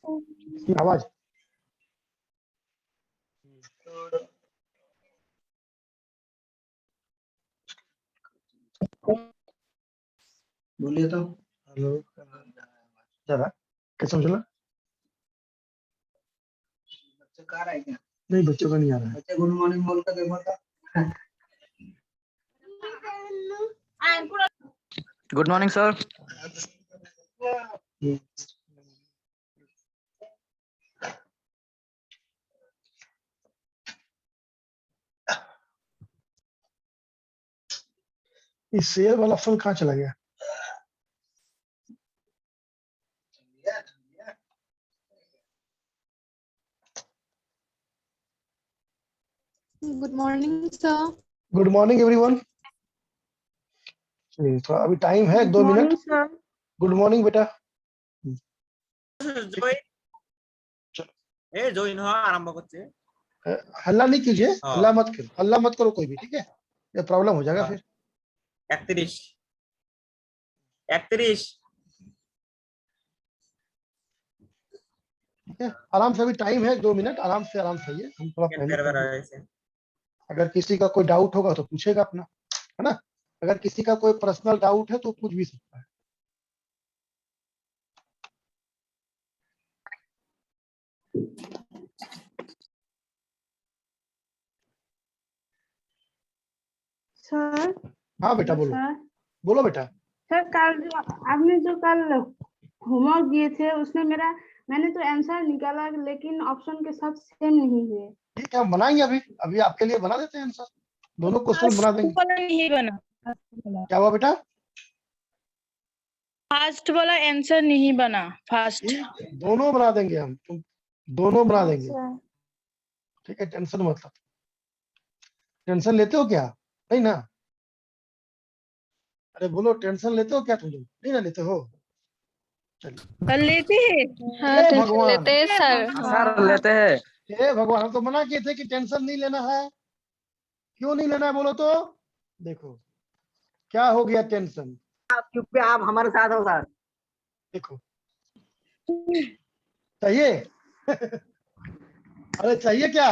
आवाज बोलिए तो। हेलो जरा कैसे चला? बच्चे कहाँ रहे क्या? नहीं बच्चों का नहीं आ रहा है। बच्चे गुड मॉर्निंग बोलते देखो तो। Good morning sir. इस शेयर वाला फल कहाँ चला गया? Good morning sir. Good morning everyone. थोड़ा अभी टाइम है 2 मिनट। सर। गुड मॉर्निंग बेटा। জয়েন হওয়া আরম্ভ করছে। हल्ला नहीं कीजिए, हाँ। हल्ला मत करो कोई भी, ठीक है? ये प्रॉब्लम हो जाएगा हाँ। फिर। 31 31 ठीक है, आराम से, अभी टाइम है 2 मिनट, आराम से आइए, हम थोड़ा पहले कर देंगे। अगर किसी का कोई डाउट होगा तो पूछेगा अपना, है ना? अगर किसी का कोई पर्सनल डाउट है तो पूछ भी सकता है। सर। हाँ बेटा बोलो। सर। बोलो बेटा। सर कल जो आपने जो कल होमवर्क दिए थे उसमें मैंने तो आंसर निकाला लेकिन ऑप्शन के साथ सेम नहीं हुए। ठीक है, हम बनाएंगे अभी आपके लिए बना देते हैं आंसर, दोनों क्वेश्चन बना देंगे। नहीं बना। क्या हुआ बेटा? फास्ट वाला आंसर नहीं बना। फास्ट दोनों बना देंगे हम, तुम दोनों बना देंगे। ठीक है, टेंशन मत लो। टेंशन लेते हो क्या? नहीं ना? अरे बोलो, टेंशन लेते हो क्या तुम लोग? नहीं ना लेते हो? चलिए। कर लेते हैं। हाँ, हे भगवान लेते हैं सर। सर लेते हैं। हे भगवान, हम तो मना किए थे कि टेंशन नहीं लेना है। क्यों नहीं लेना है बोलो तो? देखो क्या हो गया टेंशन। क्योंकि आप हमारे साथ हो सर। देखो चाहिए अरे चाहिए क्या?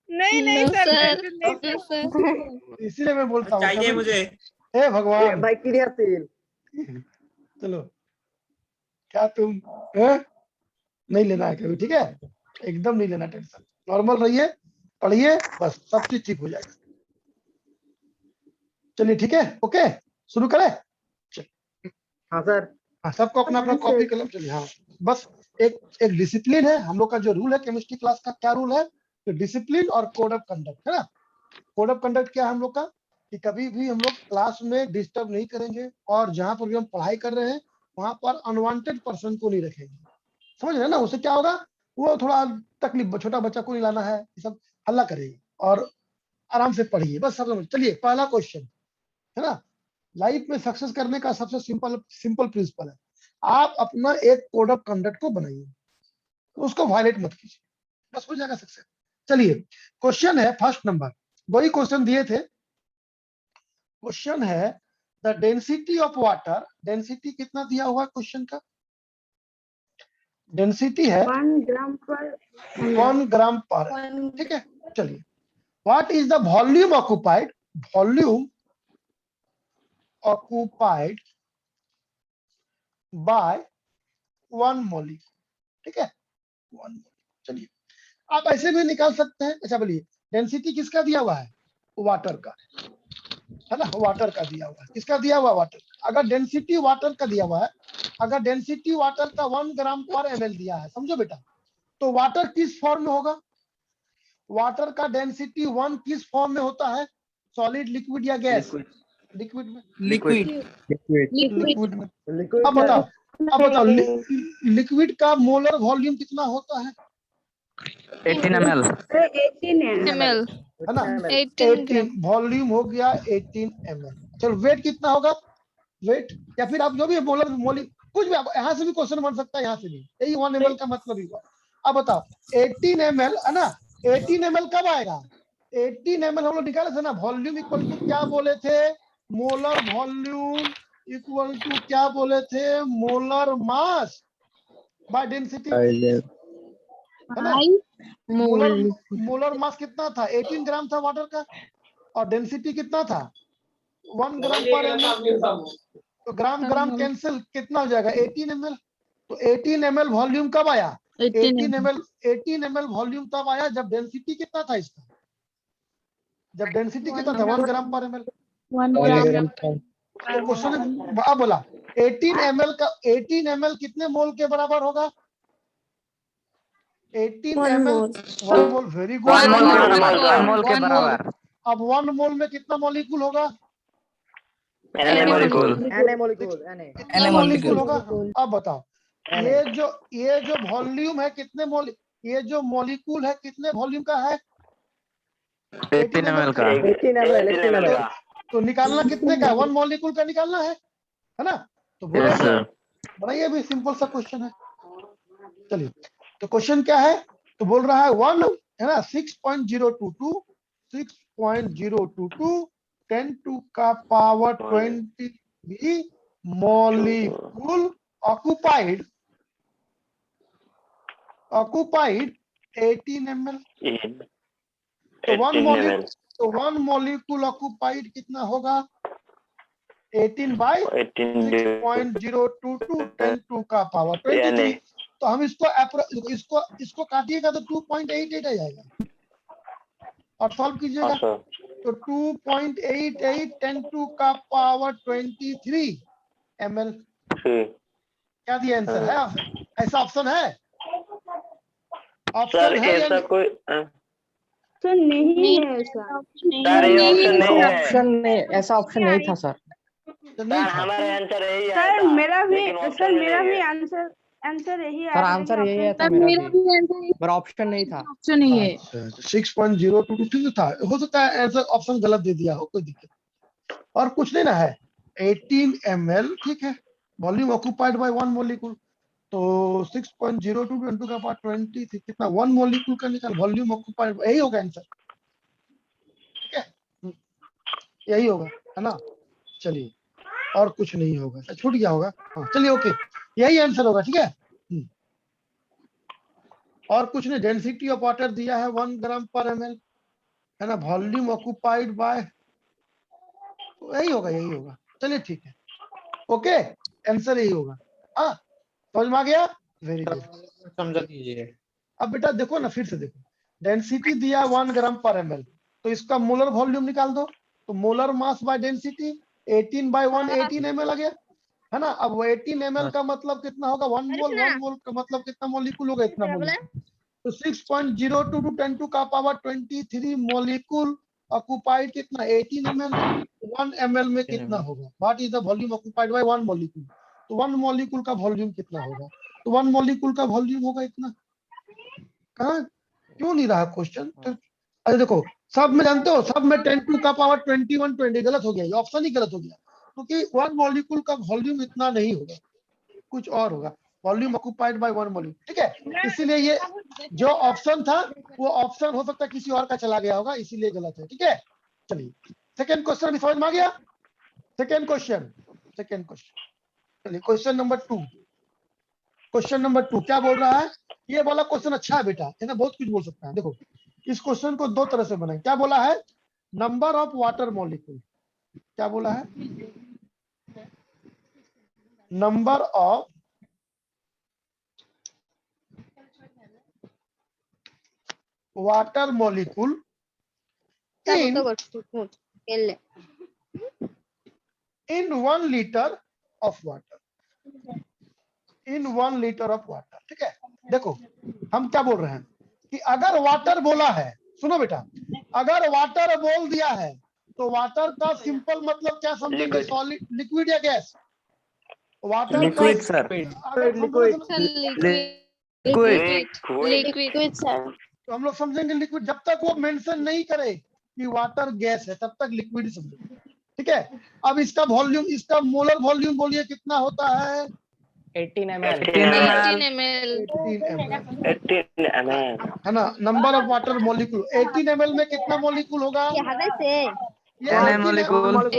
नहीं नहीं सर। इसीलिए मैं बोलता हूँ चाहिए मुझे। हे भगवान। भाई क्रियाशील। चलो, क्या तुम नहीं लेना है कभी, ठीक है? एकदम नहीं लेना टेंशन, नॉर्मल रहिए, पढ़िए, बस सब चीज ठीक हो जाएगा। चलिए ठीक है, ओके, शुरू करें? हाँ सर। हाँ, सबको अपना अपना कॉपी कलम। चलिए, हाँ बस एक डिसिप्लिन है हम लोग का, जो रूल है केमिस्ट्री क्लास का, क्या रूल है? तो डिसिप्लिन और कोड ऑफ कंडक्ट, है ना? कोड ऑफ कंडक्ट क्या है हम लोग का? कि कभी भी हम लोग क्लास में डिस्टर्ब नहीं करेंगे, और जहां पर भी हम पढ़ाई कर रहे हैं वहां पर अनवांटेड पर्सन को नहीं रखेंगे। समझ रहे हैं ना? उससे क्या होगा, वो थोड़ा तकलीफ, छोटा बच्चा को नहीं लाना है, ये सब हल्ला करेगी, और आराम से पढ़िए, बस सब। चलिए, पहला क्वेश्चन है ना, लाइफ में सक्सेस करने का सबसे सिंपल प्रिंसिपल है, आप अपना एक कोड ऑफ कंडक्ट को बनाइए, उसको वायलेट मत कीजिए, बस हो जाएगा सक्सेस। चलिए, क्वेश्चन है फर्स्ट नंबर, वही क्वेश्चन दिए थे। क्वेश्चन है the density of water, density कितना दिया हुआ क्वेश्चन का? डेंसिटी है 1 ग्राम पर 1 ग्राम पर, ठीक है? चलिए, what is the volume occupied, volume occupied by 1 molecule, ठीक है? 1 मोलिक्यूल। चलिए, आप ऐसे भी निकाल सकते हैं। अच्छा बोलिए, डेंसिटी किसका दिया हुआ है? वाटर का, है ना? वाटर का दिया हुआ है। किसका दिया हुआ? वाटर। अगर डेंसिटी वाटर का दिया हुआ है, अगर डेंसिटी वाटर का 1 ग्राम पर ml दिया है, समझो बेटा, तो वाटर किस फॉर्म में होगा? वाटर का डेंसिटी 1 किस फॉर्म में होता है? सॉलिड, लिक्विड या गैस? लिक्विड में। लिक्विड। लिक्विड में। अब बताओ लिक्विड का मोलर वॉल्यूम कितना होता है? 18 ml। 18 ml। है ना? 18 वॉल्यूम हो गया 18 ml। चलो, वेट कितना होगा? वेट, या फिर आप जो भी मोलर मोलिक, कुछ भी, यहाँ से भी क्वेश्चन बन सकता है, यहाँ से भी, यही 1 ml का मतलब ही हुआ। अब बताओ 18 ml, है ना? 18 ml कब आएगा? 18 ml हम लोग निकाले थे ना, वॉल्यूम इक्वल टू क्या बोले थे? मोलर वॉल्यूम इक्वल टू क्या बोले थे? Molar mass. बाय डेंसिटी, है ना? मोलर मास कितना था? 18 ग्राम था वाटर का, और डेंसिटी कितना था? 1 ग्राम पर ml। तो ग्राम ग्राम कैंसिल, कितना हो जाएगा? 18 ml। तो 18 ml वॉल्यूम कब आया? 18 ml वॉल्यूम तब आया जब डेंसिटी कितना था इसका? जब डेंसिटी कितना था? 1 ग्राम पर ml। तो क्वेश्चन अब बोला 18 ml का 18 ml कितने मोल के बराबर होगा? 18 ml 1 mole. Very good. 1 mole के बराबर, 1 मोल के बराबर। अब 1 मोल में कितना मॉलिक्यूल होगा? Na molecule, Na molecule, Na। कितना मॉलिक्यूल होगा? अब बताओ, ये जो वॉल्यूम है कितने मोल, ये जो मॉलिक्यूल है कितने वॉल्यूम का है? 18 ml का। 18 ml। तो निकालना कितने का है? 1 मॉलिक्यूल का निकालना है ना? तो बोले Yes sir. बड़ा ये भी सिंपल सा क्वेश्चन है। चलिए, तो क्वेश्चन क्या है? तो बोल रहा है 1 है ना, 6.022 10 टू का पावर 20 मॉलिक्यूल ऑक्युपाइड 18 ml। तो 1 मॉलिक्यूल ऑक्युपाइड कितना होगा? 18 बाई 6.022 10 टू का पावर 23। तो हम इसको काटिएगा तो 2.88 आ जाएगा, और सॉल्व कीजिएगा तो 2.88 10 टू का पावर 23 ml। क्या दिया आंसर है? ऐसा ऑप्शन है? ऑप्शन है या नहीं? कोई तो नहीं है ऐसा। ऑप्शन नहीं, ऐसा ऑप्शन नहीं था सर। तो नहीं था। हमारे आंसर यही सर मेरा भी आंसर यही सर आंसर यही है था मेरा भी, पर ऑप्शन नहीं था। ऑप्शन नहीं है। 6.022 ठीक था, हो सकता है आंसर ऑप्शन गलत दे दिया हो, कोई दिक्कत और कुछ नहीं ना है। 18 ml ठीक है, वॉल्यूम ऑक्युपाइड बाय 1 मॉलिक्यूल। तो 6.02 10 टू का पावर 20 कितना? 1 मॉलिक्यूल का निकाल, वॉल्यूम ऑक्युपाइड, यही होगा आंसर। ठीक है, यही होगा, है ना? चलिए, और कुछ नहीं होगा, छूट गया होगा। हाँ चलिए, ओके, यही आंसर होगा। ठीक है, और कुछ नहीं। डेंसिटी ऑफ वाटर दिया है 1 ग्राम पर ml, है ना? वॉल्यूम ऑक्युपाइड बाय, यही होगा। चलिए ठीक है, ओके, आंसर यही होगा। हाँ, समझ में आ गया? Very good. समझा दीजिए। अब बेटा देखो ना, फिर से देखो, डेंसिटी दिया 1 ग्राम पर ml, तो इसका मोलर वॉल्यूम निकाल दो। तो molar mass by density 18 by 1 18 ml आ गया, है ना? अब 18 ml का मतलब कितना होगा? 1 मोल का मतलब कितना मॉलिक्यूल होगा? इतना मॉलिक्यूल। तो 6.022 10 टू का पावर 23 मॉलिक्यूल ऑक्युपाइड कितना? 18 ml। 1 ml में कितना होगा? What is the volume occupied by 1 molecule? तो 1 मॉलिक्यूल का वॉल्यूम कितना होगा? तो 1 मॉलिक्यूल का वॉल्यूम होगा इतना। कहाँ, क्यों नहीं रहा क्वेश्चन? अरे देखो, सब में जानते हो, सब में 10 टू का पावर 21 20 गलत हो गया, ये ऑप्शन ही गलत हो गया, क्योंकि 1 मॉलिक्यूल का वॉल्यूम इतना नहीं होगा, कुछ और होगा। वॉल्यूम ऑक्युपाइड बाय 1 मॉलिक्यूल, ठीक है? इसीलिए ये जो ऑप्शन था वो ऑप्शन हो सकता है किसी और का चला गया होगा, इसीलिए गलत है। ठीक है, चलिए सेकंड क्वेश्चन भी समझ में आ गया। सेकंड क्वेश्चन चलिए, क्वेश्चन नंबर 2। क्वेश्चन नंबर 2 क्या बोल रहा है? ये वाला क्वेश्चन अच्छा है बेटा, है ना? बहुत कुछ बोल सकता है। देखो, इस क्वेश्चन को दो तरह से बनाएं। क्या बोला है? Number of water molecule. क्या बोला है? Number of water molecule in 1 liter of water। in 1 liter of water, ठीक है? देखो, हम क्या बोल रहे हैं कि अगर वाटर बोला है, सुनो बेटा, अगर वाटर बोल दिया है तो वाटर का सिंपल मतलब क्या समझेंगे? सॉलिड, लिक्विड या gas? Water liquid sir, liquid sir. तो हम लोग समझेंगे लिक्विड। जब तक वो मेंशन नहीं करे कि वाटर गैस है, तब तक लिक्विड ही समझेंगे। ठीक है, अब इसका वॉल्यूम, इसका मोलर वॉल्यूम बोलिए कितना होता है? 18 ml। 18 ml। 18 ml, है ना? Number of water molecule 18 ml में कितना मॉलिक्यूल होगा? Na molecule,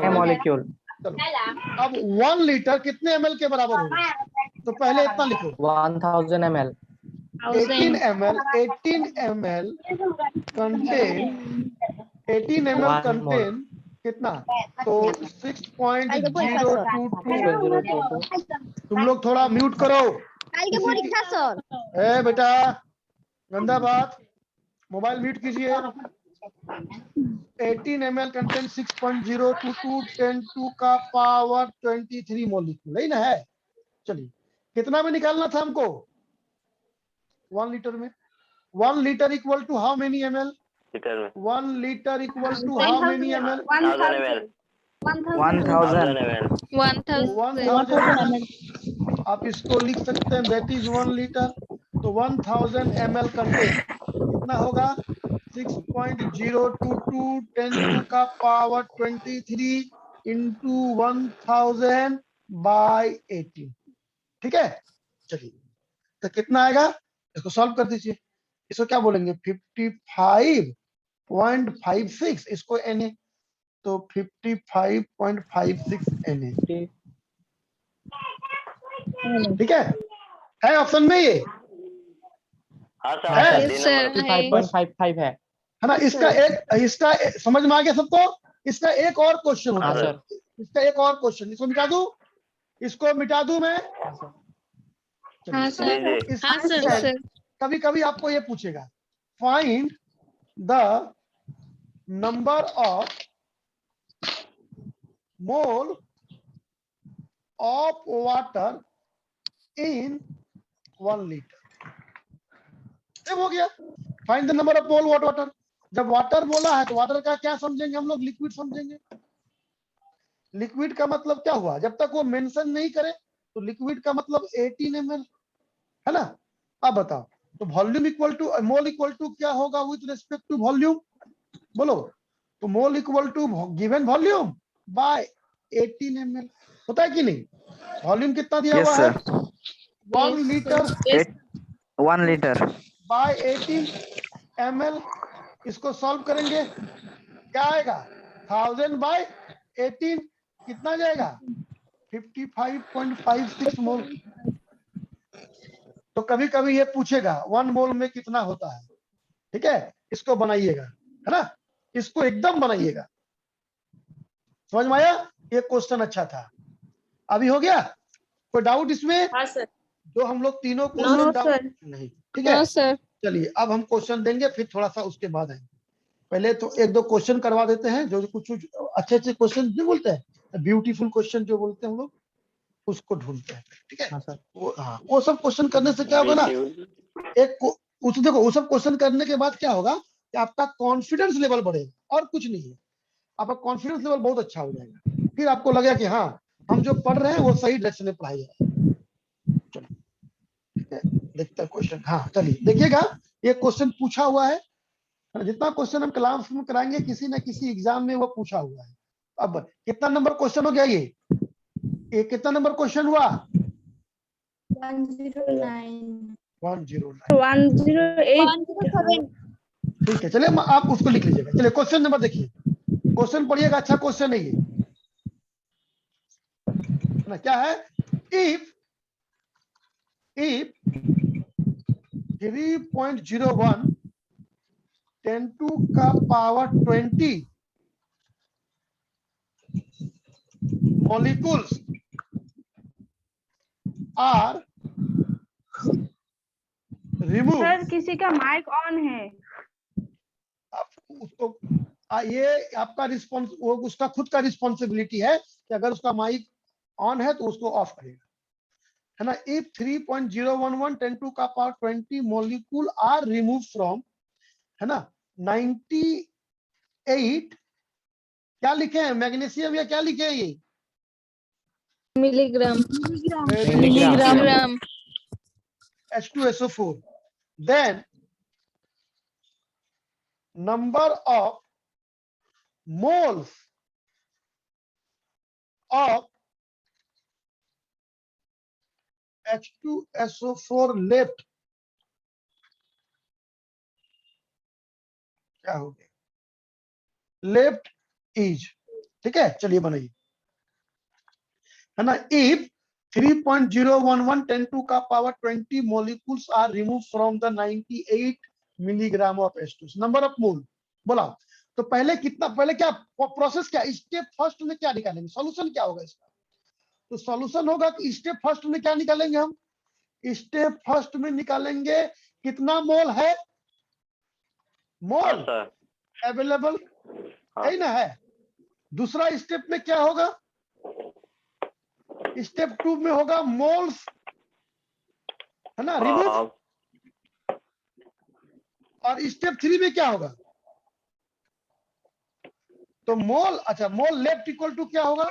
Na molecule। चलो अब 1 लीटर कितने ml के बराबर होगा? तो पहले इतना लिखो 1000 ml 18 ml कंटेन कितना? तो 6.022। तुम लोग थोड़ा म्यूट करो। ए बेटा गंदा बात, मोबाइल म्यूट कीजिए। 18 ml कंटेन 6.022 10 का पावर 23 मॉलिक्यूल है ना है। चलिए कितना में निकालना था हमको? 1 लीटर में। 1 litre equal to how many ml? 1 litre equal to how many ml? 1000 ml 1000 ml। आप इसको लिख सकते हैं दैट इज 1 लीटर। तो 1000 ml कंटेन कितना होगा? 6.022 10 का पावर 23 इंटू 1000 बाय 18। ठीक है, चलिए तो कितना आएगा? इसको सॉल्व कर दीजिए। इसको क्या बोलेंगे? 55.56। इसको Na, तो 55.56 Na। ठीक है ऑप्शन में ये हाँ है? सर 55.55 है। है ना? इसका समझ में आ गया सबको? इसका एक और क्वेश्चन होता हाँ है। सर। इसका एक और क्वेश्चन, इसको मिटा दूं? इसको मिटा दूं मैं? हाँ सर कभी कभी आपको ये पूछेगा, find the number of mole of water in 1 litre. अब हो गया, find the number of mole of water. जब वाटर बोला है तो वाटर का क्या समझेंगे हम लोग? लिक्विड समझेंगे। लिक्विड का मतलब क्या हुआ? जब तक वो मेंशन नहीं करे तो लिक्विड का मतलब 18 ml है ना? अब बताओ, तो volume equal to mole equal to क्या होगा विद रिस्पेक्ट टू वॉल्यूम? बोलो। तो mole equal to given volume by 18 ml होता है कि नहीं? वॉल्यूम कितना दिया यस हुआ है? Sir 1 litre 1 litre by 18 ml। इसको सॉल्व करेंगे, क्या आएगा? 1000 बाय 18 कितना जाएगा? 55.56 मोल। तो कभी कभी ये पूछेगा 1 मोल में कितना होता है। ठीक है, इसको बनाइएगा, है ना? इसको एकदम बनाइएगा। समझ में आया? ये क्वेश्चन अच्छा था। अभी हो गया? कोई डाउट इसमें? हाँ सर जो हम लोग तीनों क्वेश्चन सर। नहीं। ठीक है चलिए अब हम क्वेश्चन देंगे, फिर थोड़ा सा उसके बाद आएंगे। पहले तो एक दो क्वेश्चन करवा देते हैं, जो कुछ अच्छे अच्छे क्वेश्चन जो बोलते हैं, ब्यूटीफुल क्वेश्चन जो बोलते हैं हम लोग, उसको ढूंढते हैं। ठीक है, हाँ सर। वो सब क्वेश्चन करने से क्या होगा ना, देखो वो सब क्वेश्चन करने के बाद क्या होगा कि आपका कॉन्फिडेंस लेवल बढ़ेगा और कुछ नहीं है। आपका कॉन्फिडेंस लेवल बहुत अच्छा हो जाएगा। फिर आपको लगेगा कि हाँ हम जो पढ़ रहे हैं वो सही डायरेक्शन में पढ़ाई है। ठीक है, देखते हैं क्वेश्चन। हाँ चलिए देखिएगा, ये क्वेश्चन पूछा हुआ है। जितना क्वेश्चन हम क्लास में कराएंगे किसी न किसी एग्जाम में वो पूछा हुआ है। अब कितना नंबर क्वेश्चन हो गया? ये कितना नंबर क्वेश्चन हुआ? 109 108 ठीक है, चलिए आप उसको लिख लीजिएगा। चलिए क्वेश्चन नंबर देखिए, क्वेश्चन पढ़िएगा, अच्छा क्वेश्चन है ये ना। क्या है? इफ 3.01 10 का power 20 molecules are removed। Sir किसी का माइक ऑन है। आप उसको ये आपका रिस्पॉन्स, वो उसका खुद का रिस्पॉन्सिबिलिटी है कि अगर उसका माइक ऑन है तो उसको ऑफ करेगा, है ना। इफ 3.011 10 का power 20 molecule are remove from, है ना, 98 क्या लिखे हैं? मैग्नीशियम या क्या लिखे हैं ये? Milligram milligram. H2SO4, then number of moles of H2SO4 left क्या हो गया? Left is. ठीक है, चलिए बनाइए। है ना, इफ 3.011 10 टू का power 20 molecules are removed from the 98 milligram of H2, number of mole बोला। तो पहले कितना, पहले क्या प्रोसेस, क्या स्टेप फर्स्ट में क्या निकालेंगे, सॉल्यूशन क्या होगा इसका? तो सॉल्यूशन होगा कि स्टेप फर्स्ट में क्या निकालेंगे हम, स्टेप फर्स्ट में निकालेंगे कितना मोल है, हाँ मोल सर, अवेलेबल है ना है। दूसरा स्टेप में क्या होगा, स्टेप 2 में होगा मोल्स, है ना, रिमूव। हाँ और स्टेप 3 में क्या होगा, तो मोल, अच्छा मोल लेफ्ट इक्वल टू क्या होगा,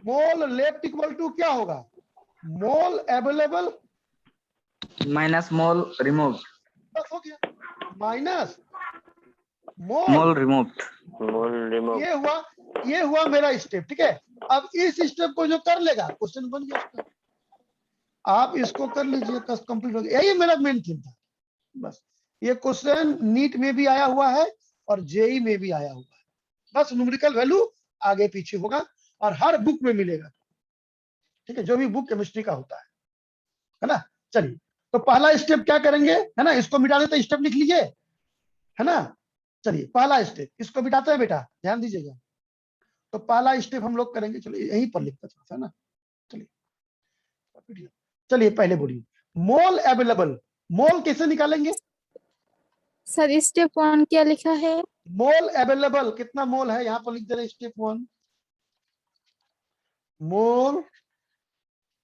मोल लेफ्ट इक्वल टू क्या होगा, मोल अवेलेबल माइनस मोल रिमूव, बस हो गया, माइनस मोल मोल रिमूव, ये हुआ मेरा स्टेप, ठीक है। अब इस स्टेप को जो कर लेगा क्वेश्चन बन गया उसका, आप इसको कर लीजिए, कंप्लीट हो गया। यही मेरा मेन थीम था बस। ये क्वेश्चन नीट में भी आया हुआ है और जेई में भी आया हुआ है, बस न्यूमेरिकल वैल्यू आगे पीछे होगा और हर बुक में मिलेगा, ठीक है, जो भी बुक केमिस्ट्री का होता है ना। चलिए, तो पहला स्टेप क्या करेंगे, है ना, इसको मिटा देते, स्टेप लिख लीजिए, है ना। चलिए पहला स्टेप, इसको मिटाते हैं बेटा, ध्यान दीजिएगा। तो पहला स्टेप हम लोग करेंगे, चलिए यहीं पर लिखते है ना। चलिए पहले बोलिए, मोल अवेलेबल, मोल कैसे निकालेंगे सर स्टेप 1 क्या लिखा है? मोल अवेलेबल, कितना मोल है यहाँ पर लिख दे रहे, स्टेप 1 मोल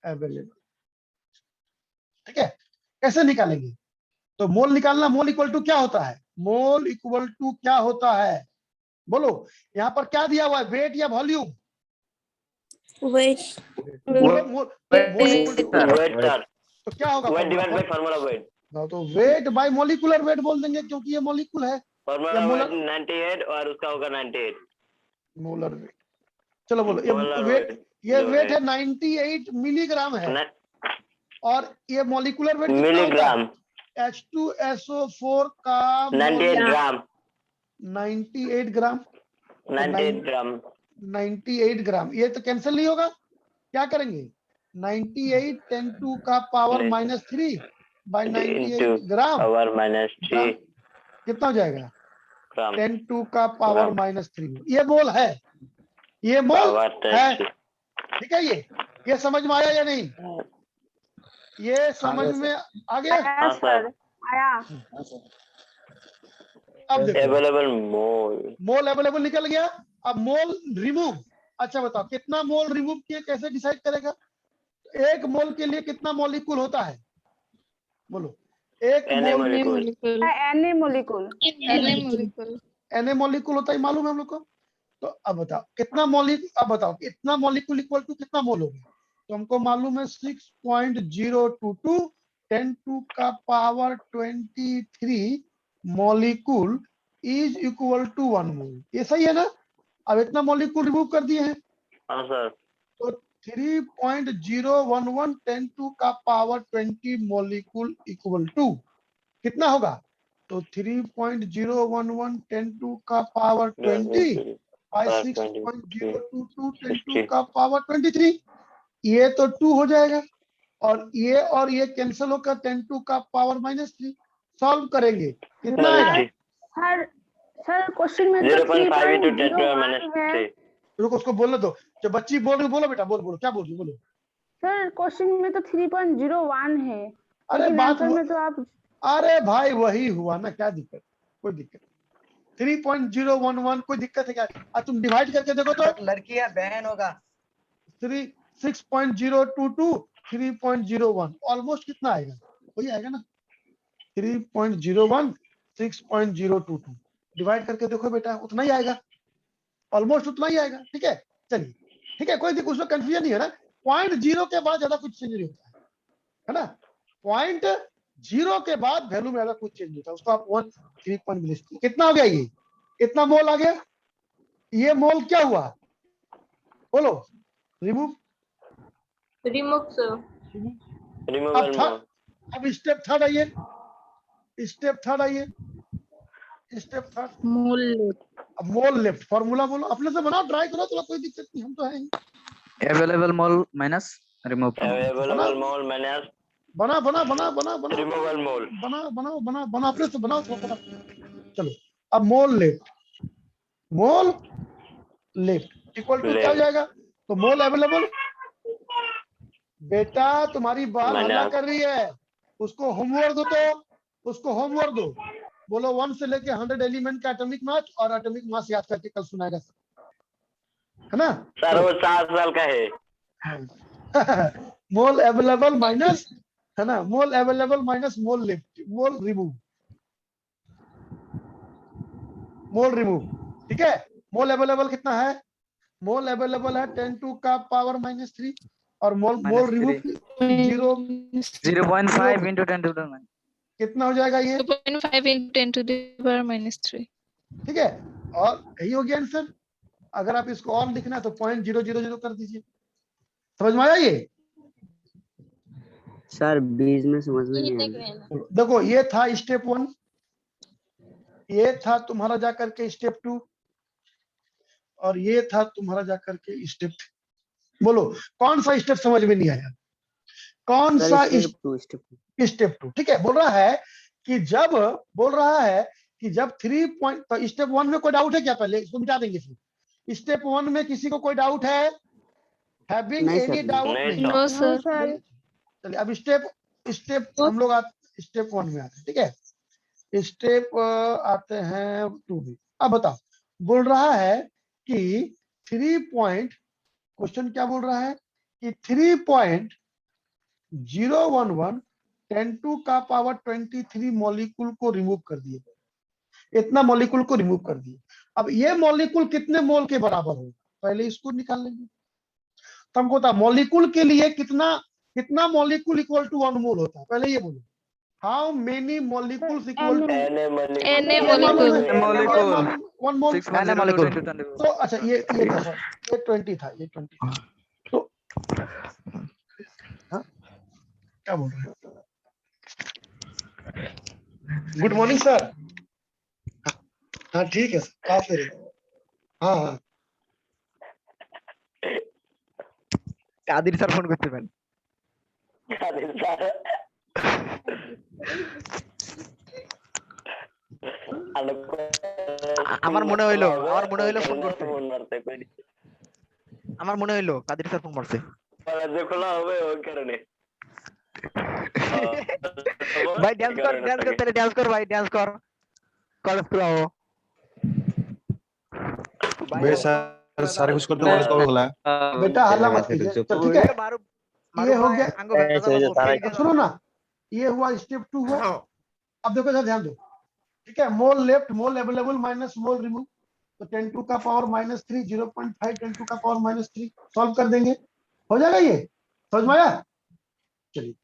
अवेलेबल, ठीक है। कैसे निकालेंगे, तो मोल निकालना, मोल इक्वल टू क्या होता है, मोल इक्वल टू क्या होता है, बोलो। यहाँ पर क्या दिया हुआ है, वेट या volume, weight. Mole equal to, weight sir, तो क्या होगा, weight divide by formula weight, तो वेट बाय मोलिकुलर वेट बोल देंगे, क्योंकि ये मोलिकुल है, फार्मूला मोलर वेट 98 और उसका होगा 98 मोलर वेट। चलो बोलो, मोलर ये जो वेट है 98 मिलीग्राम है, और ये मोलिकुलर वेट कितना होता है, H2SO4 का 98 ग्राम, 98 ग्राम, 98 ग्राम, 98 ग्राम, ये तो कैंसिल नहीं होगा, क्या करेंगे, 98 10 टू का पावर -3 बाय 98 ग्राम, पावर -3 कितना हो जाएगा, ग्राम, 10 टू का पावर -3, ये मोल है, ये मोल पावर है, ठीक है। ये समझ में आया या नहीं, ये समझ में आ गया। आया सर, आया। अब देखो, अवेलेबल मोल अवेलेबल निकल गया, अब मोल रिमूव। अच्छा बताओ, कितना मोल रिमूव किए, कैसे डिसाइड करेगा, एक मोल के लिए कितना मॉलिक्यूल होता है, बोलो, एक mole N molecule Na molecule होता है, मालूम है हम लोग को। तो अब बताओ कितना मॉलिक्यूल, अब बताओ इतना मॉलिक्यूल इक्वल टू कितना मोल होगा, तो हमको मालूम है 6.022 10 टू का power 23 molecule is equal to 1 mole, ये सही है ना। अब इतना मॉलिक्यूल रिमूव कर दिए हैं, हाँ सर, तो 3.011 10 टू का पावर 20 मॉलिक्यूल इक्वल टू कितना होगा, तो 3.011 10 टू का पावर 20 बाय 6.022 10 टू का पावर 23, ये तो 2 हो जाएगा, और ये कैंसिल होकर 10 टू का पावर -3, सॉल्व करेंगे कितना आएगा, सर क्वेश्चन में 0.5 into 10 to the तो minus 3 रुको उसको बोलने दो, जो बच्ची बोल रही, बोलो बेटा, बोलो क्या बोल रही, बोलो। सर क्वेश्चन में तो 3.01 है, अरे लेकिन बात आंसर में तो आप, अरे भाई वही हुआ ना, क्या दिक्कत, कोई दिक्कत 3.011, कोई दिक्कत है क्या, तुम डिवाइड करके देखो तो लड़की है, बहन होगा, 6.022 3.01 ऑलमोस्ट कितना आएगा, वही आएगा ना, 3.01 6.022 डिवाइड करके देखो बेटा, उतना ही आएगा, ऑलमोस्ट उतना ही आएगा, ठीक है। चलिए ठीक है, कोई दिक्कत, उसमें कंफ्यूजन नहीं है ना, 0.0 के बाद ज्यादा कुछ चेंज नहीं होता है ना, 0.0 के बाद वैल्यू में ज्यादा कुछ चेंज नहीं होता, उसको आप 3.0 कितना हो गया, ये इतना मोल आ गया, ये मोल क्या हुआ, बोलो, रिमूव सर। रिमूवल मोल, अब स्टेप थर्ड आइए, स्टेप थर्ड मोल अब मोल लेफ्ट, फॉर्मूला बोलो, अपने से बनाओ, ट्राई करो, थोड़ा कोई दिक्कत नहीं, हम तो है ही। Available mole minus remove mole. Available mole minus बना बना बना बना बना removal mole. बना बना बना बना अपने से बनाओ थोड़ा थोड़ा। चलो अब mole left, mole left equal to क्या हो जाएगा? तो मोल अवेलेबल। बेटा तुम्हारी बाल हल्ला कर रही है, उसको होमवर्क दो, तो उसको होमवर्क दो। बोलो 1 से लेके 100 एलिमेंट का एटॉमिक मास और एटॉमिक मास याद करके कल सुनाएगा सर, है ना? सर वो 4 साल का है। मोल अवेलेबल माइनस, है ना, मोल अवेलेबल माइनस मोल लिफ्ट, मोल रिमूव, मोल रिमूव। ठीक है, मोल अवेलेबल कितना है? मोल अवेलेबल है 10 टू का पावर -3 और मोल मोल रिमूव 0.5 into 10 to the 9. कितना हो जाएगा ये? 2.5 into 10 to the power -3. ठीक है, और यही हो गया आंसर। अगर आप इसको और लिखना है तो 0.000 कर दीजिए। समझ में आया ये? सर बीच में समझ में नहीं आया। देखो ये था स्टेप 1, ये था तुम्हारा जाकर के स्टेप 2 और ये था तुम्हारा जाकर के स्टेप 3। बोलो कौन सा स्टेप समझ में नहीं आया? कौन सा स्टेप 2? ठीक है, बोल रहा है कि जब, बोल रहा है कि जब 3 पॉइंट, तो स्टेप 1 में कोई डाउट है क्या? पहले इसको मिटा देंगे फिर। स्टेप 1 में किसी को कोई डाउट है? Having any doubt? No sir. चलिए अब स्टेप हम लोग स्टेप 1 में आते हैं। ठीक है, स्टेप आते हैं 2 में। अब बताओ, बोल रहा है कि 3 पॉइंट, क्वेश्चन क्या बोल रहा है कि 3.011 10 टू का पावर 23 मॉलिक्यूल को रिमूव कर दिए। इतना मॉलिक्यूल को रिमूव कर दिए। अब ये मॉलिक्यूल कितने मोल के बराबर होगा? पहले इसको निकाल लेंगे। तो हमको था मॉलिक्यूल के लिए कितना मॉलिक्यूल इक्वल टू 1 मोल होता है? पहले ये बोलो, how many molecules equal to Na molecule. Molecule. 1 mole? 6.0 तो अच्छा ये था सर, ये 20 था, ये 20 था। तो हाँ क्या बोल रहे हैं? Good morning sir. हाँ ठीक है सर, आप फिर। हाँ हाँ কাদের স্যার ফোন করতে পারেন। আমার মনে হইলো ফোন করতে, আমার মনে হইলো কাদের স্যার ফোন করছে। খোলা হবে ওই কারণে। ভাই ডান্স কর, তাহলে ডান্স কর ভাই, ডান্স কর, কলেজ তো आओ बे सर सारे कुछ करते कॉलेज कब खुला है? बेटा हल्ला मत कीजिए। तो ठीक है, मारो ये हो गया। गया। सुनो ना, ये हुआ स्टेप 2 हुआ। अब देखो सर ध्यान दो। ठीक है, मोल लेफ्ट, मोल अवेलेबल माइनस मोल रिमूव, तो 10 टू का पावर -3, 0.5 10 टू का पावर -3 सॉल्व कर देंगे, हो जाएगा। ये समझ में आया? चलिए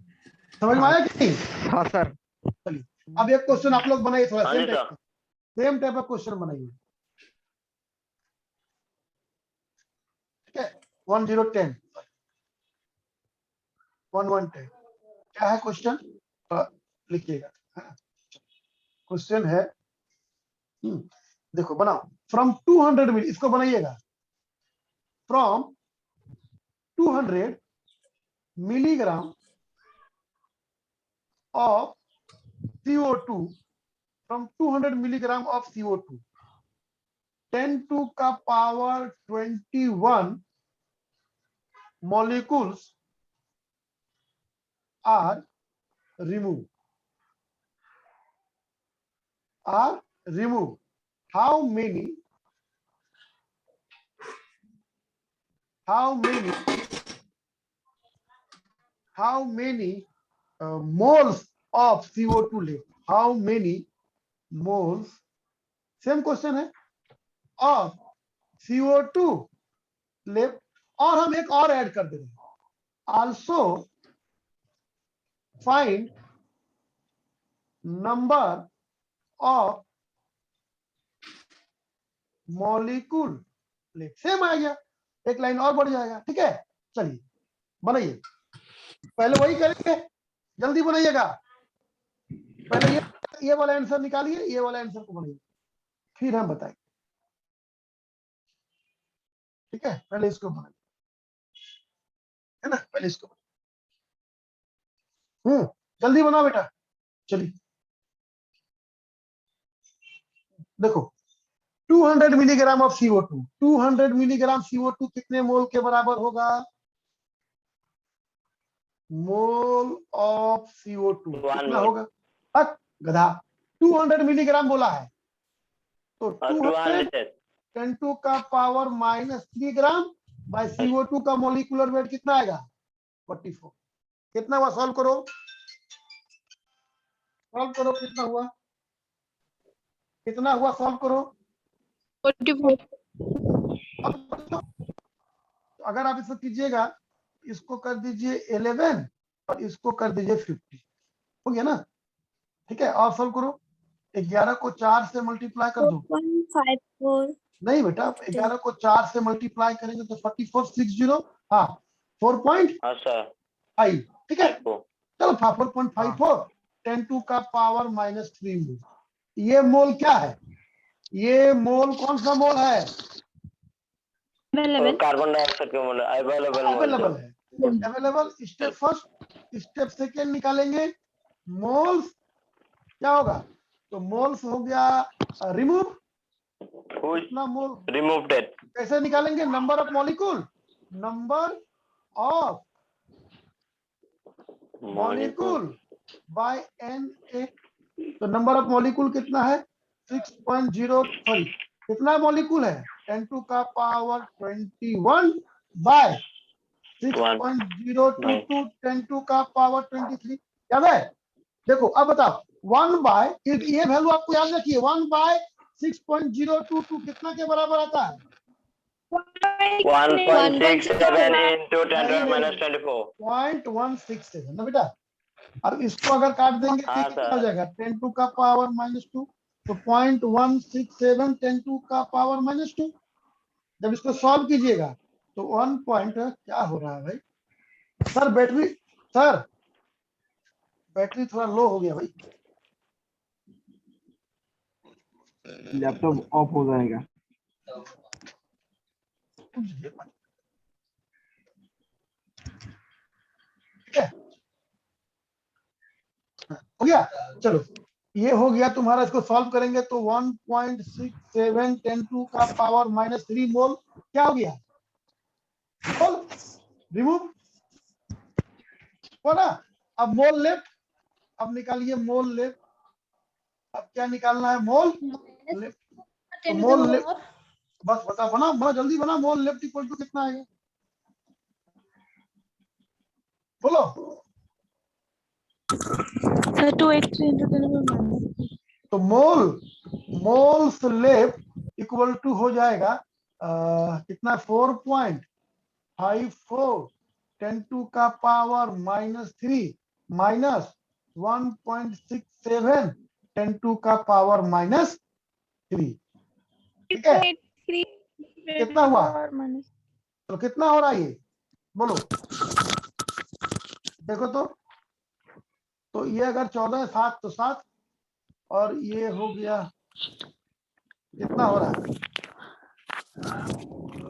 समझ में आया कि नहीं? हाँ सर। चलिए अब एक क्वेश्चन आप लोग बनाइए, थोड़ा सेम टाइप का क्वेश्चन बनाइए। ठीक है, 1010 1110 क्या है क्वेश्चन? लिखिएगा। क्वेश्चन है, देखो बनाओ, फ्रॉम 200 मिली, इसको बनाइएगा। From 200 milligram of CO2, from 200 milligram of CO2 10 to का power 21 molecules are removed. How many moles of CO2 left? How many moles, same question है, of CO2 left, और हम एक और ऐड कर देंगे, also find number of molecule left। Same आ गया, एक लाइन और बढ़ जाएगा। ठीक है, चलिए बनाइए। पहले वही करेंगे, जल्दी बनाइएगा। पहले ये वाला आंसर निकालिए, ये वाला आंसर को बनाइए, फिर हम बताएंगे। ठीक है, पहले इसको बनाइए। है ना। पहले इसको जल्दी बनाओ बेटा। चलिए देखो 200 milligram of CO2, 200 milligram CO2 कितने मोल के बराबर होगा? मोल ऑफ CO2 कितना मोल। होगा? हट गधा, 200 मिलीग्राम बोला है तो 200 10 का पावर -3 ग्राम बाय CO2 का मोलिकुलर वेट कितना आएगा? 44। कितना हुआ? सॉल्व करो, सॉल्व करो, कितना हुआ? कितना हुआ? सॉल्व करो। 44 अगर आप इसको कीजिएगा, इसको कर दीजिए 11 और इसको कर दीजिए 50, हो गया ना। ठीक है, और सॉल्व करो। 11 को 4 से मल्टीप्लाई कर दो। 4.54 नहीं बेटा, 11 को 4 से मल्टीप्लाई करेंगे तो 4460, हाँ 4.5। ठीक है, चलो 4.54 10 का पावर -3 मोल। ये मोल क्या है? ये मोल कौन सा मोल है? कार्बन डाइऑक्साइड का मोल अवेलेबल है। Available. Step first, step second निकालेंगे मोल्स, क्या होगा? तो मोल्स हो गया रिमूव। कितना मोल रिमूव्ड? कैसे निकालेंगे? Number of molecule, number of molecule by Na। तो नंबर ऑफ मॉलिक्यूल कितना है? 6.03। कितना मॉलिक्यूल है? 10 का पावर 21 बाय 6.022 10 का पावर 23। याद है? देखो अब बताओ 1 बाय, ये वैल्यू आपको याद रखिए, 1 बाय 6.022 कितना के बराबर आता है? 1.67 into 10⁻²4। 0.167 ना बेटा। अब इसको अगर काट देंगे तो कितना हो जाएगा? 10 का पावर -2, तो 0.167 10 का पावर -2। जब इसको सॉल्व कीजिएगा तो 1 पॉइंट, क्या हो रहा है भाई? सर बैटरी, सर बैटरी थोड़ा लो हो गया भाई। लैपटॉप ऑफ हो जाएगा। ठीक है, हो गया। चलो ये हो गया तुम्हारा। इसको सॉल्व करेंगे तो 1.67 10 का पावर -3 मोल क्या हो गया? मोल रिमूव हो ना। अब मोल लेफ्ट, अब निकालिए मोल लेफ्ट। अब क्या निकालना है? मोल लेफ्ट। तो मोल लेफ्ट, बस बता, बना जल्दी बना। मोल लेफ्ट इक्वल टू कितना आएगा? बोलो। Sir 283 into 10⁻⁻. तो मोल्स लेफ्ट इक्वल टू हो जाएगा कितना? 4.54 10 का पावर -3 माइनस 1.67 10 का पावर -3। ठीक है, कितना हुआ? तो कितना हो रहा है ये? बोलो, देखो तो ये अगर 14 है 7 तो 7, और ये हो गया, कितना हो रहा है?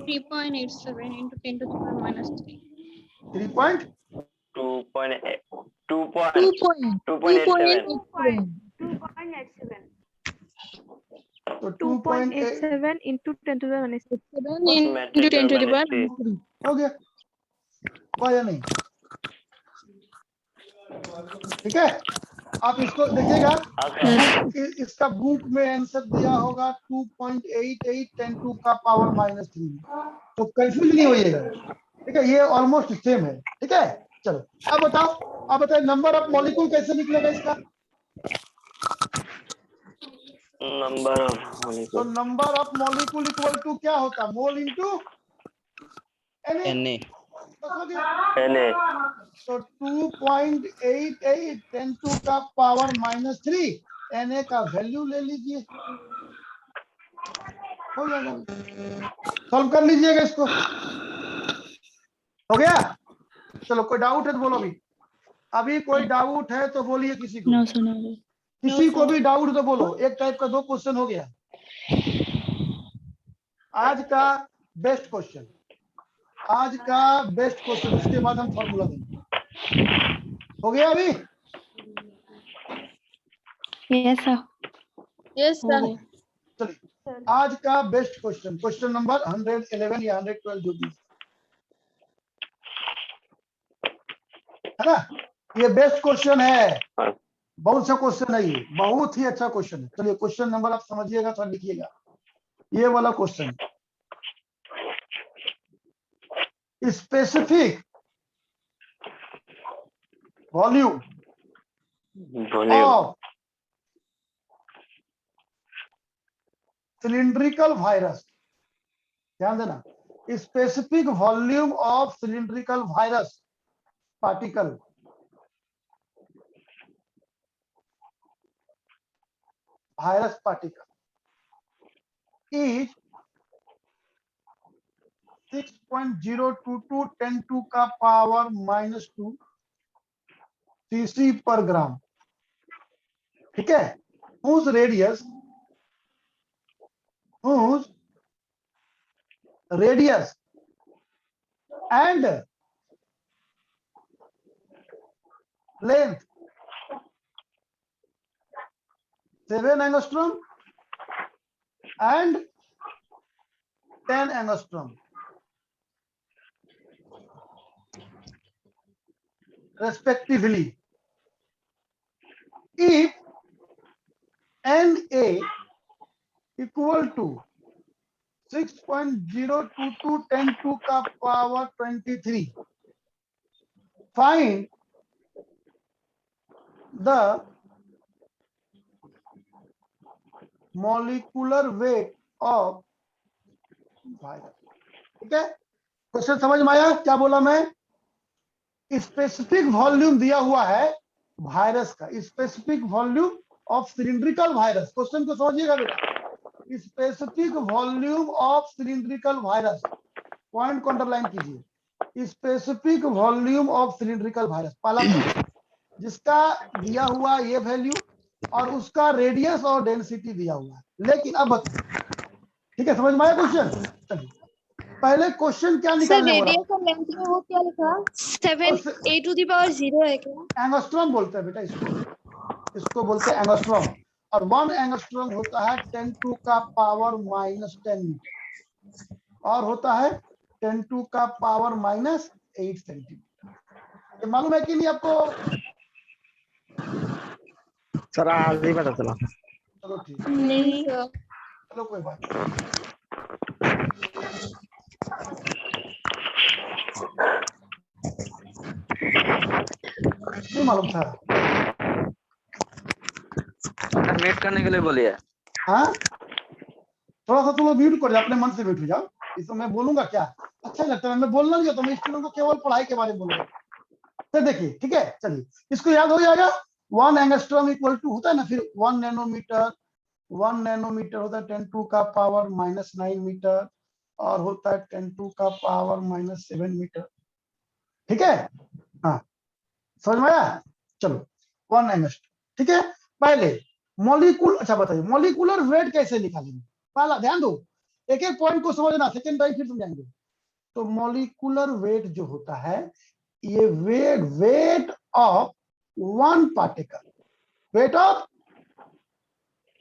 3.87 into 10⁻⁻3. 3.2.87। 2.87 तो 2.87 into 10⁻⁻3. into 10⁻⁻3 हो गया, हुआ या नहीं? ठीक है, आप इसको देखिएगा, इसका बुक में आंसर दिया होगा 2.88 10 का पावर -3, तो कंफ्यूज नहीं होइएगा। ठीक है, ये ऑलमोस्ट सेम है। ठीक है, चलो अब बताओ नंबर ऑफ मॉलिक्यूल कैसे निकलेगा इसका? नंबर ऑफ तो molecule number of molecule equal to क्या होता है? Mole into Na। तो 2.88 10 का पावर -3 Na का वैल्यू ले लीजिए, हो जाएगा। सॉल्व कर लीजिएगा इसको, हो गया। चलो कोई डाउट है तो बोलो। अभी कोई डाउट है तो बोलिए किसी को। No, sir, no. किसी को भी डाउट तो बोलो। एक टाइप का 2 क्वेश्चन हो गया आज का बेस्ट क्वेश्चन। आज का बेस्ट क्वेश्चन, उसके बाद हम फॉर्मूला देंगे। हो गया अभी? Yes sir. यस हो गया। चलिए आज का बेस्ट क्वेश्चन, क्वेश्चन नंबर 111 या 112 जो भी है ना, ये बेस्ट क्वेश्चन है। बहुत सा क्वेश्चन है, ये बहुत ही अच्छा क्वेश्चन है। चलिए क्वेश्चन नंबर आप समझिएगा, थोड़ा लिखिएगा। ये वाला question, specific volume of cylindrical virus, ध्यान देना, specific volume of cylindrical virus particle is 6.022 10 to का पावर -2 cc पर ग्राम, ठीक है, whose radius and length 7 angstrom and 10 angstrom respectively. If Na equal to 6.022 10 to का power 23, find the molecular weight of virus. ठीक है, question समझ में आया? क्या बोला मैं? स्पेसिफिक वॉल्यूम दिया हुआ है वायरस का, specific volume of cylindrical virus. Question को समझिएगा बेटा, specific volume of cylindrical virus, point को अंडरलाइन कीजिए, specific volume of cylindrical virus. पहला जिसका दिया हुआ ये वैल्यू और उसका रेडियस और डेंसिटी दिया हुआ है। लेकिन अब ठीक है, समझ में आया क्वेश्चन? चलिए पहले क्वेश्चन क्या निकालने वाला? रेडियस और लेंथ में वो क्या लिखा? 7 a⁻0 है क्या? एंगस्ट्रॉम बोलते हैं बेटा इसको बोलते हैं एंगस्ट्रॉम। और 1 एंगस्ट्रॉम होता है 10 टू का पावर -10 मीटर और होता है 10 टू का पावर -8 सेंटीमीटर। ये मालूम है कि नहीं आपको? सर आज ही पता चला। चलो ठीक है, नहीं सर। चलो कोई बात नहीं। नहीं मालूम था? मीट करने के लिए बोलिए। हाँ, थोड़ा सा तुम लोग म्यूट कर जाओ, अपने मन से म्यूट हो जाओ। इसमें मैं बोलूंगा क्या अच्छा लगता है, मैं बोलना नहीं चाहता, मैं स्टूडेंट को केवल पढ़ाई के बारे में बोलूंगा। तो देखिए ठीक है, चलिए इसको याद हो जाएगा। 1 एंगस्ट्रॉम इक्वल टू होता है ना, फिर 1 नैनोमीटर होता है 10 टू का पावर -9 मीटर और होता है 10 टू का पावर -7 मीटर। ठीक है, हाँ समझ में आया? चलो 1 एंगस्ट्रॉम, ठीक है। पहले मॉलिक्यूल, अच्छा बताइए मॉलिक्यूलर वेट कैसे निकालेंगे? पहला ध्यान दो, एक एक पॉइंट को समझना, सेकंड टाइम फिर समझाएंगे। तो मॉलिक्यूलर वेट जो होता है, ये weight of one particle, weight of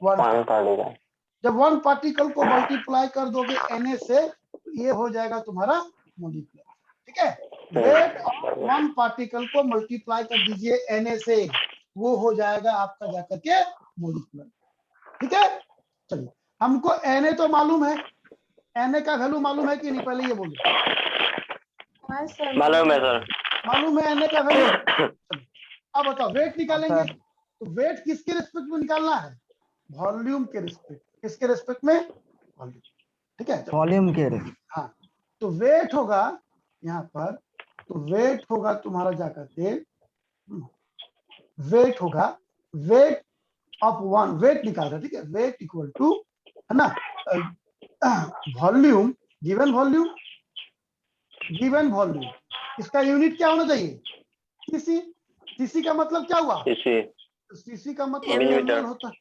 one particle. जब वन पार्टिकल को मल्टीप्लाई कर दोगे Na से, ये हो जाएगा तुम्हारा मॉलिक्यूलर। ठीक है, वेट ऑफ वन पार्टिकल को मल्टीप्लाई कर दीजिए Na से, वो हो जाएगा आपका जाकर के मॉलिक्यूलर। ठीक है, चलिए हमको Na तो मालूम है, Na का वैल्यू मालूम है कि नहीं? पहले ये बोलो। मालूम है सर। मालूम है Na का वैल्यू। अब बताओ वेट निकालेंगे, तो वेट किसके रिस्पेक्ट में निकालना है? वॉल्यूम के रिस्पेक्ट। किसके रिस्पेक्ट में? वॉल्यूम। ठीक है, वॉल्यूम के। हाँ, तो वेट होगा यहाँ पर, तो वेट होगा तुम्हारा जाकर के, वेट होगा वेट ऑफ वन, वेट निकाल रहे, ठीक है, वेट इक्वल टू, है ना, वॉल्यूम, गिवन वॉल्यूम, इसका यूनिट क्या होना चाहिए? सीसी। सीसी का मतलब क्या हुआ? सीसी का मतलब ml होता है,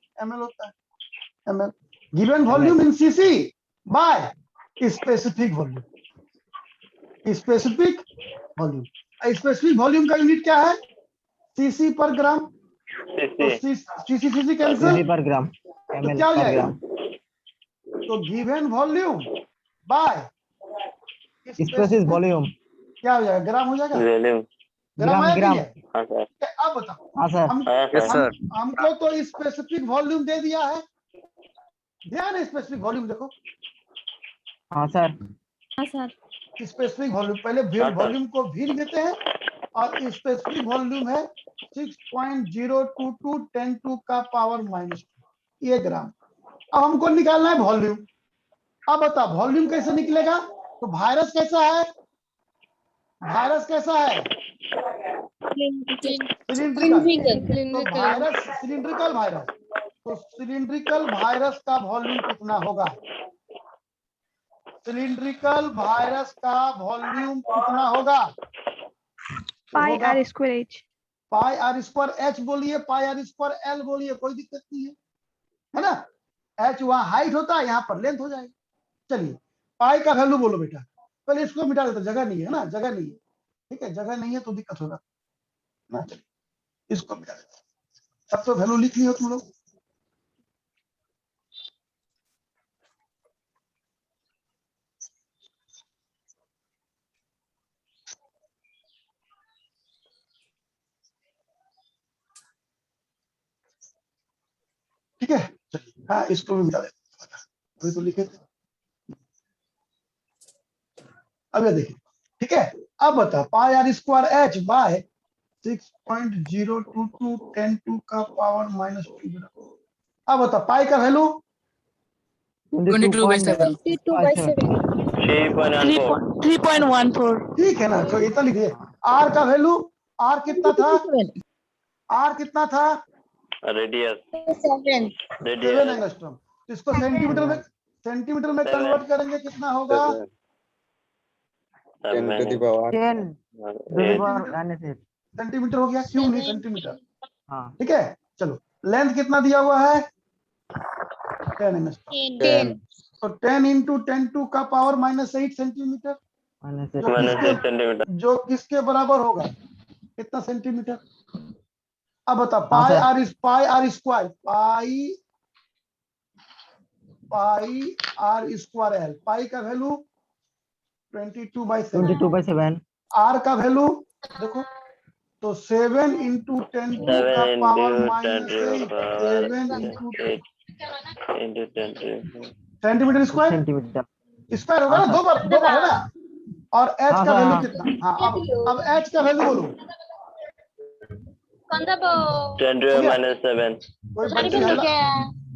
ml। Given volume in CC by specific volume. Specific volume. Specific volume का यूनिट क्या है? सीसी पर ग्राम। तो सीसी कैंसिल, केजी पर ग्राम, तो एमएल क्या हो पर जाएगा? ग्राम। तो given volume by species volume, क्या हो जाएगा? ग्राम हो जाएगा। वॉल्यूम। ग्राम ग्राम आया कि ग्राम। नहीं है? हाँ सर। अब बताओ, हाँ सर। हम हाँ यस सर। सर। हमको तो स्पेसिफिक वॉल्यूम दे दिया है। ध्यान है, स्पेसिफिक वॉल्यूम देखो, हाँ सर। हाँ सर। स्पेसिफिक वॉल्यूम पहले हाँ, सर। वॉल्यूम को भी देते हैं और स्पेसिफिक वॉल्यूम है 6.022 10 का पावर -2 ये ग्राम। अब हमको निकालना है वॉल्यूम। अब बता वॉल्यूम कैसे निकलेगा? तो वायरस कैसा है? वायरस कैसा है? सिलिंड्रिकल। तो वायरस सिलिंड्रिकल वायरस, तो सिलिंड्रिकल वायरस का वॉल्यूम कितना होगा? सिलिंड्रिकल वायरस का वॉल्यूम कितना होगा? Pi r square h. Pi r square h बोलिए, पाई आर स्क्वायर एल बोलिए, कोई दिक्कत नहीं है ना। एच वहां हाइट होता है, यहाँ पर लेंथ हो जाएगा। चलिए पाई का वैल्यू बोलो बेटा। पहले इसको मिटा देते, जगह नहीं है ना, जगह नहीं है। ठीक है, जगह नहीं है तो दिक्कत होगा ना। चलिए इसको मिटा देते, सब तो वैल्यू लिख ली हो तुम लोग। ठीक है, चलिए हाँ इसको भी मिटा देते, अभी तो लिखे थे। अब ये देखिए, ठीक है। अब बता पाई आर स्क्वायर एच बाय 6.022 10 का पावर -2। अब बता पाई का वैल्यू 22/7। 3.14। ठीक है ना। तो इतना लिखिए। आर का वैल्यू, आर कितना था? आर कितना था? रेडियस। 7 एंगस्ट्रॉम। इसको सेंटीमीटर में कन्वर्ट करेंगे कितना होगा? 10 to the power 10 सेंटीमीटर हो गया, क्यों नहीं सेंटीमीटर। हाँ। ठीक है, चलो लेंथ कितना दिया हुआ है? 10 एंगस्ट्रॉम। 10 तो 10 इंटू 10 का पावर -8 सेंटीमीटर, सेंटीमीटर। जो किसके बराबर होगा? कितना सेंटीमीटर? अब बता हाँ, pi sir. R square, pi r square l. Pi का वैल्यू 22/7। 22/7। आर का वैल्यू देखो, तो 7 इंटू 10 का power -8, 7 into centimetre square. Centimetre. Square होगा ना, दो बार है ना। और एच हाँ, का सर, वैल्यू हाँ। कितना? हाँ, अब एच का वैल्यू बोलो। 10⁻⁷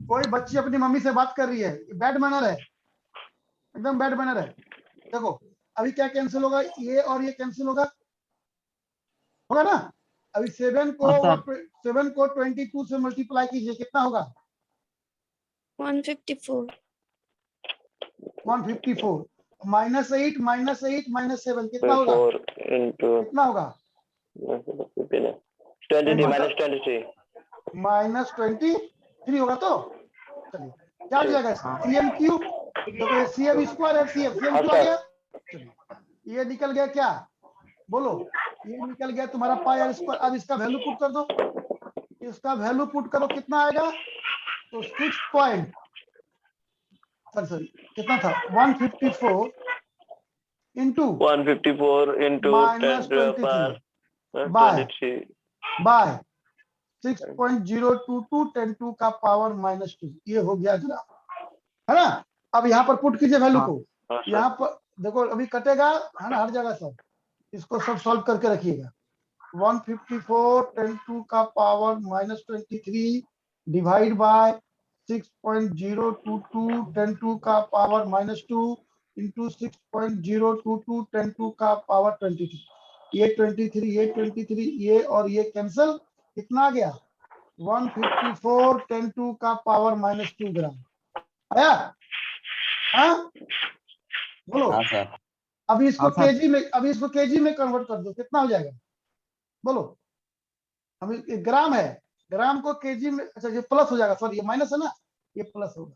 कोई बच्ची अपनी मम्मी से बात कर रही है, बैड मैनर है, एकदम बैड मैनर है। देखो अभी क्या कैंसिल होगा? ये और ये कैंसिल होगा ना। अभी 7 को हाँ, सर। 22 से मल्टीप्लाई कीजिए, कितना होगा? 154। 154 -8 -7 कितना होगा? 4 इंटू कितना होगा? -23 होगा। तो चलिए क्या हो जाएगा? CM cube. देखो ये सीएम स्क्वायर है, सीएम क्यूब आ गया। चलिए ये निकल गया क्या? बोलो, ये निकल गया तुम्हारा पाई आर स्क्वायर। अब इसका वैल्यू पुट कर दो, इसका वैल्यू पुट करो, कितना आएगा? तो 6 पॉइंट सॉरी कितना था? 154 इंटू -23 बाय 6.022 10 का पावर -2। ये हो गया ग्राम, है ना। अब यहाँ पर पुट कीजिए वैल्यू को। यहाँ पर देखो अभी कटेगा, है ना, हर जगह सब। इसको सब सॉल्व करके रखिएगा। 154 10 का पावर -23 डिवाइड बाय 6.022 10 का पावर -2 इंटू 6.022 10 का पावर 23। ये 23 ये और ये कैंसिल, कितना आ गया? 154 10 का पावर -2 ग्राम आया। हाँ बोलो। हाँ सर। अभी इसको हाँ, सर। केजी में कन्वर्ट कर दो, कितना हो जाएगा? बोलो। अभी ग्राम है, ग्राम को केजी में, अच्छा ये प्लस हो जाएगा, सॉरी ये माइनस है ना, ये प्लस होगा।